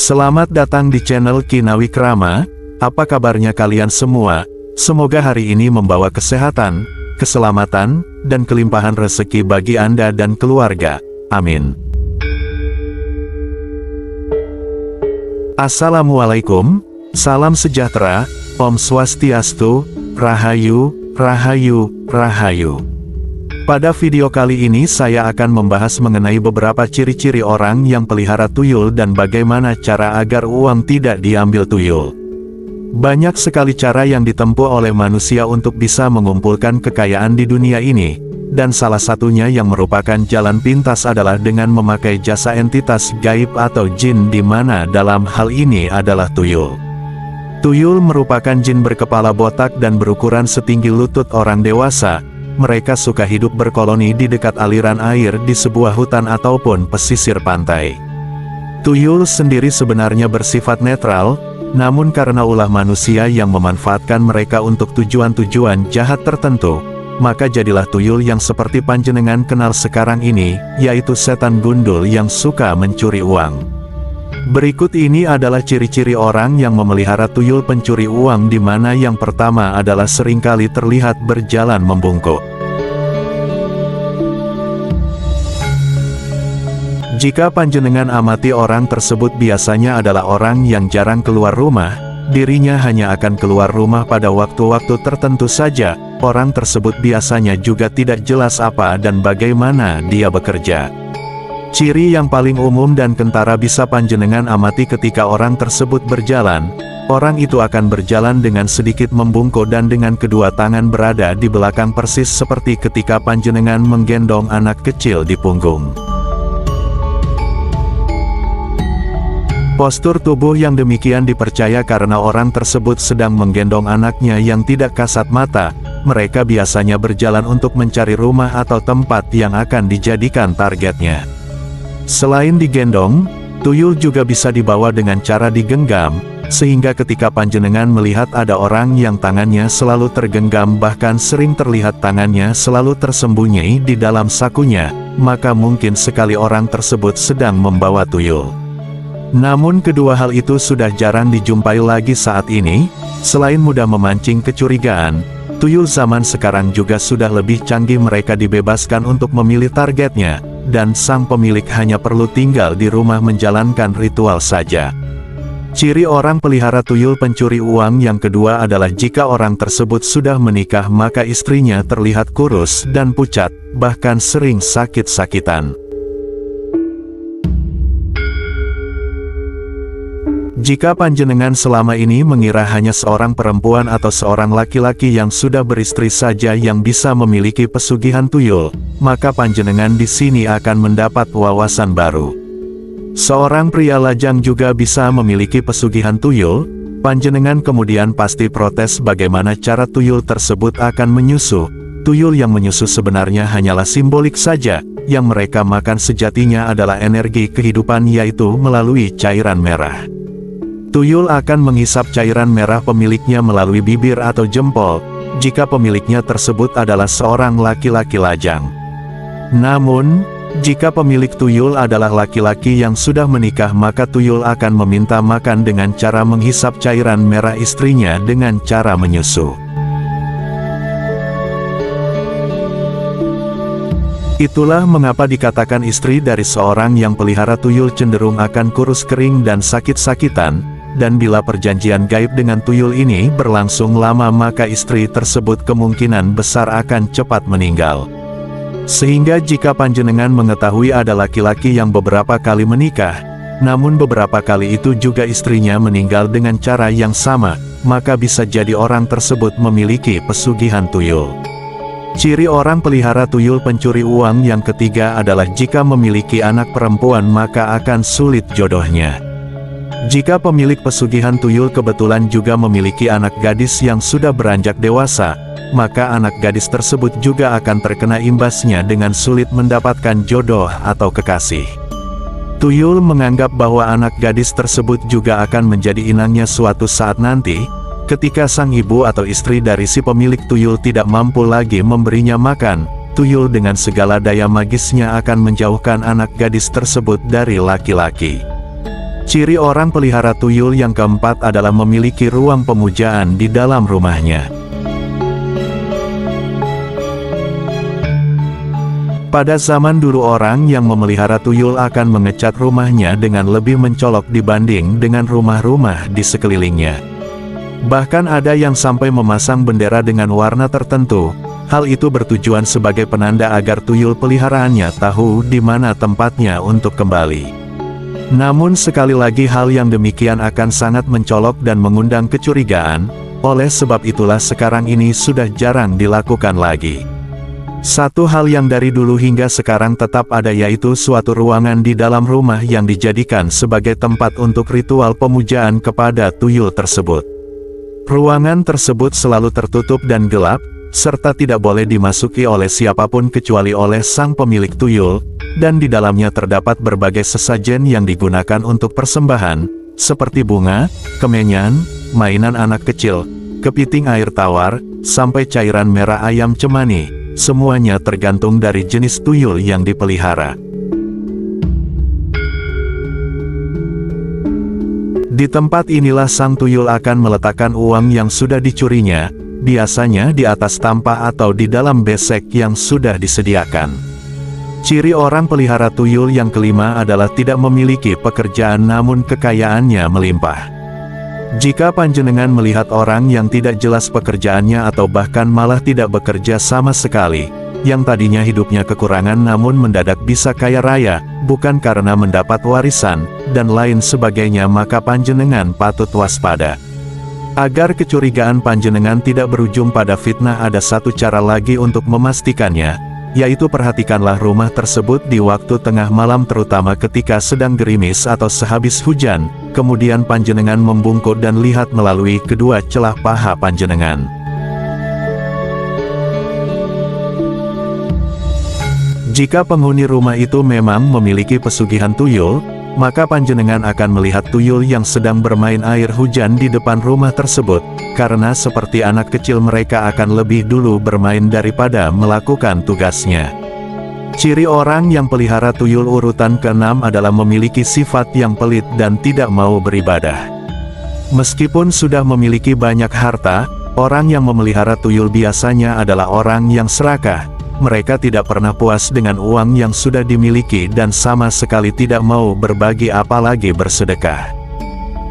Selamat datang di channel Kinawikrama. Apa kabarnya kalian semua? Semoga hari ini membawa kesehatan, keselamatan, dan kelimpahan rezeki bagi Anda dan keluarga. Amin. Assalamualaikum, salam sejahtera, Om Swastiastu, Rahayu, Rahayu, Rahayu. Pada video kali ini saya akan membahas mengenai beberapa ciri-ciri orang yang pelihara tuyul dan bagaimana cara agar uang tidak diambil tuyul. Banyak sekali cara yang ditempuh oleh manusia untuk bisa mengumpulkan kekayaan di dunia ini, dan salah satunya yang merupakan jalan pintas adalah dengan memakai jasa entitas gaib atau jin, di mana dalam hal ini adalah tuyul. Tuyul merupakan jin berkepala botak dan berukuran setinggi lutut orang dewasa. Mereka suka hidup berkoloni di dekat aliran air di sebuah hutan ataupun pesisir pantai. Tuyul sendiri sebenarnya bersifat netral, namun karena ulah manusia yang memanfaatkan mereka untuk tujuan-tujuan jahat tertentu, maka jadilah tuyul yang seperti panjenengan kenal sekarang ini, yaitu setan gundul yang suka mencuri uang. Berikut ini adalah ciri-ciri orang yang memelihara tuyul pencuri uang, di mana yang pertama adalah seringkali terlihat berjalan membungkuk. Jika panjenengan amati orang tersebut biasanya adalah orang yang jarang keluar rumah, dirinya hanya akan keluar rumah pada waktu-waktu tertentu saja. Orang tersebut biasanya juga tidak jelas apa dan bagaimana dia bekerja. Ciri yang paling umum dan kentara bisa panjenengan amati ketika orang tersebut berjalan, orang itu akan berjalan dengan sedikit membungkuk dan dengan kedua tangan berada di belakang persis seperti ketika panjenengan menggendong anak kecil di punggung. Postur tubuh yang demikian dipercaya karena orang tersebut sedang menggendong anaknya yang tidak kasat mata. Mereka biasanya berjalan untuk mencari rumah atau tempat yang akan dijadikan targetnya. Selain digendong, tuyul juga bisa dibawa dengan cara digenggam, sehingga ketika panjenengan melihat ada orang yang tangannya selalu tergenggam, bahkan sering terlihat tangannya selalu tersembunyi di dalam sakunya, maka mungkin sekali orang tersebut sedang membawa tuyul. Namun kedua hal itu sudah jarang dijumpai lagi saat ini. Selain mudah memancing kecurigaan, tuyul zaman sekarang juga sudah lebih canggih. Mereka dibebaskan untuk memilih targetnya, dan sang pemilik hanya perlu tinggal di rumah menjalankan ritual saja. Ciri orang pelihara tuyul pencuri uang yang kedua adalah jika orang tersebut sudah menikah, maka istrinya terlihat kurus dan pucat, bahkan sering sakit-sakitan. Jika panjenengan selama ini mengira hanya seorang perempuan atau seorang laki-laki yang sudah beristri saja yang bisa memiliki pesugihan tuyul, maka panjenengan di sini akan mendapat wawasan baru. Seorang pria lajang juga bisa memiliki pesugihan tuyul. Panjenengan kemudian pasti protes bagaimana cara tuyul tersebut akan menyusu. Tuyul yang menyusu sebenarnya hanyalah simbolik saja. Yang mereka makan sejatinya adalah energi kehidupan, yaitu melalui cairan merah. Tuyul akan menghisap cairan merah pemiliknya melalui bibir atau jempol, jika pemiliknya tersebut adalah seorang laki-laki lajang. Namun, jika pemilik tuyul adalah laki-laki yang sudah menikah, maka tuyul akan meminta makan dengan cara menghisap cairan merah istrinya dengan cara menyusu. Itulah mengapa dikatakan istri dari seorang yang pelihara tuyul cenderung akan kurus kering dan sakit-sakitan. Dan bila perjanjian gaib dengan tuyul ini berlangsung lama, maka istri tersebut kemungkinan besar akan cepat meninggal. Sehingga jika panjenengan mengetahui ada laki-laki yang beberapa kali menikah, namun beberapa kali itu juga istrinya meninggal dengan cara yang sama, maka bisa jadi orang tersebut memiliki pesugihan tuyul. Ciri orang pelihara tuyul pencuri uang yang ketiga adalah jika memiliki anak perempuan, maka akan sulit jodohnya. Jika pemilik pesugihan tuyul kebetulan juga memiliki anak gadis yang sudah beranjak dewasa, maka anak gadis tersebut juga akan terkena imbasnya dengan sulit mendapatkan jodoh atau kekasih. Tuyul menganggap bahwa anak gadis tersebut juga akan menjadi inangnya suatu saat nanti, ketika sang ibu atau istri dari si pemilik tuyul tidak mampu lagi memberinya makan. Tuyul dengan segala daya magisnya akan menjauhkan anak gadis tersebut dari laki-laki. Ciri orang pelihara tuyul yang keempat adalah memiliki ruang pemujaan di dalam rumahnya. Pada zaman dulu orang yang memelihara tuyul akan mengecat rumahnya dengan lebih mencolok dibanding dengan rumah-rumah di sekelilingnya. Bahkan ada yang sampai memasang bendera dengan warna tertentu. Hal itu bertujuan sebagai penanda agar tuyul peliharaannya tahu di mana tempatnya untuk kembali. Namun sekali lagi hal yang demikian akan sangat mencolok dan mengundang kecurigaan, oleh sebab itulah sekarang ini sudah jarang dilakukan lagi. Satu hal yang dari dulu hingga sekarang tetap ada yaitu suatu ruangan di dalam rumah yang dijadikan sebagai tempat untuk ritual pemujaan kepada tuyul tersebut. Ruangan tersebut selalu tertutup dan gelap, serta tidak boleh dimasuki oleh siapapun kecuali oleh sang pemilik tuyul, dan di dalamnya terdapat berbagai sesajen yang digunakan untuk persembahan, seperti bunga, kemenyan, mainan anak kecil, kepiting air tawar, sampai cairan merah ayam cemani, semuanya tergantung dari jenis tuyul yang dipelihara. Di tempat inilah sang tuyul akan meletakkan uang yang sudah dicurinya, biasanya di atas tampah atau di dalam besek yang sudah disediakan. Ciri orang pelihara tuyul yang kelima adalah tidak memiliki pekerjaan namun kekayaannya melimpah. Jika panjenengan melihat orang yang tidak jelas pekerjaannya atau bahkan malah tidak bekerja sama sekali, yang tadinya hidupnya kekurangan namun mendadak bisa kaya raya, bukan karena mendapat warisan, dan lain sebagainya, maka panjenengan patut waspada. Agar kecurigaan panjenengan tidak berujung pada fitnah, ada satu cara lagi untuk memastikannya, yaitu perhatikanlah rumah tersebut di waktu tengah malam terutama ketika sedang gerimis atau sehabis hujan, kemudian panjenengan membungkuk dan lihat melalui kedua celah paha panjenengan. Jika penghuni rumah itu memang memiliki pesugihan tuyul, maka panjenengan akan melihat tuyul yang sedang bermain air hujan di depan rumah tersebut, karena seperti anak kecil mereka akan lebih dulu bermain daripada melakukan tugasnya. Ciri orang yang pelihara tuyul urutan ke-6 adalah memiliki sifat yang pelit dan tidak mau beribadah. Meskipun sudah memiliki banyak harta, orang yang memelihara tuyul biasanya adalah orang yang serakah. Mereka tidak pernah puas dengan uang yang sudah dimiliki dan sama sekali tidak mau berbagi apalagi bersedekah.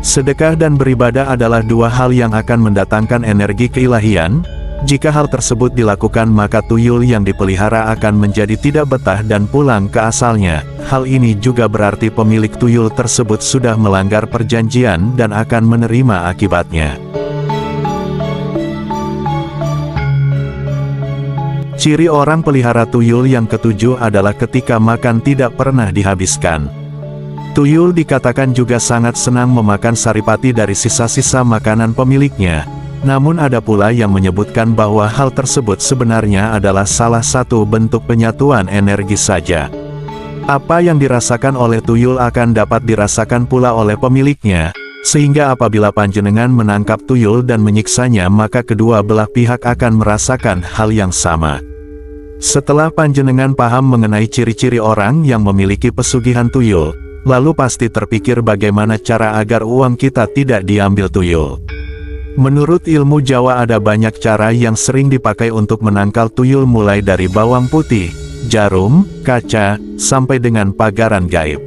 Sedekah dan beribadah adalah dua hal yang akan mendatangkan energi keilahian. Jika hal tersebut dilakukan maka tuyul yang dipelihara akan menjadi tidak betah dan pulang ke asalnya. Hal ini juga berarti pemilik tuyul tersebut sudah melanggar perjanjian dan akan menerima akibatnya. Ciri orang pelihara tuyul yang ketujuh adalah ketika makan tidak pernah dihabiskan. Tuyul dikatakan juga sangat senang memakan saripati dari sisa-sisa makanan pemiliknya. Namun ada pula yang menyebutkan bahwa hal tersebut sebenarnya adalah salah satu bentuk penyatuan energi saja. Apa yang dirasakan oleh tuyul akan dapat dirasakan pula oleh pemiliknya, sehingga apabila panjenengan menangkap tuyul dan menyiksanya maka kedua belah pihak akan merasakan hal yang sama. Setelah panjenengan paham mengenai ciri-ciri orang yang memiliki pesugihan tuyul, lalu pasti terpikir bagaimana cara agar uang kita tidak diambil tuyul. Menurut ilmu Jawa ada banyak cara yang sering dipakai untuk menangkal tuyul, mulai dari bawang putih, jarum, kaca, sampai dengan pagaran gaib.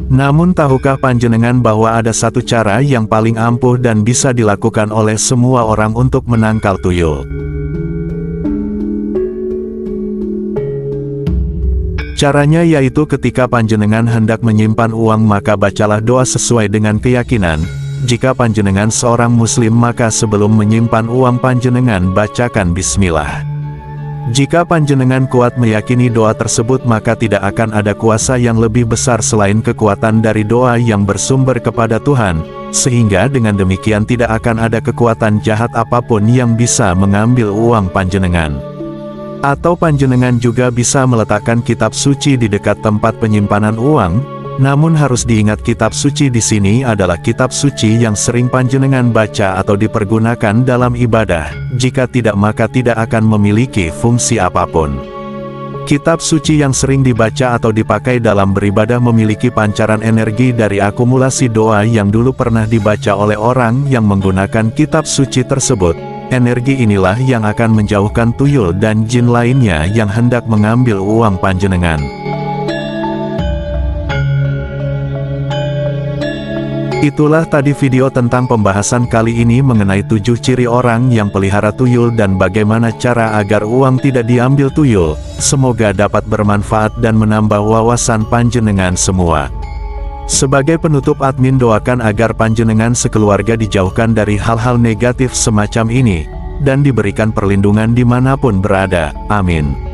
Namun tahukah panjenengan bahwa ada satu cara yang paling ampuh dan bisa dilakukan oleh semua orang untuk menangkal tuyul? Caranya yaitu ketika panjenengan hendak menyimpan uang maka bacalah doa sesuai dengan keyakinan. Jika panjenengan seorang muslim maka sebelum menyimpan uang panjenengan bacakan bismillah. Jika panjenengan kuat meyakini doa tersebut maka tidak akan ada kuasa yang lebih besar selain kekuatan dari doa yang bersumber kepada Tuhan, sehingga dengan demikian tidak akan ada kekuatan jahat apapun yang bisa mengambil uang panjenengan. Atau panjenengan juga bisa meletakkan kitab suci di dekat tempat penyimpanan uang, namun harus diingat kitab suci di sini adalah kitab suci yang sering panjenengan baca atau dipergunakan dalam ibadah. Jika tidak maka tidak akan memiliki fungsi apapun. Kitab suci yang sering dibaca atau dipakai dalam beribadah memiliki pancaran energi dari akumulasi doa yang dulu pernah dibaca oleh orang yang menggunakan kitab suci tersebut. Energi inilah yang akan menjauhkan tuyul dan jin lainnya yang hendak mengambil uang panjenengan. Itulah tadi video tentang pembahasan kali ini mengenai 7 ciri orang yang pelihara tuyul dan bagaimana cara agar uang tidak diambil tuyul. Semoga dapat bermanfaat dan menambah wawasan panjenengan semua. Sebagai penutup, admin doakan agar panjenengan sekeluarga dijauhkan dari hal-hal negatif semacam ini, dan diberikan perlindungan dimanapun berada. Amin.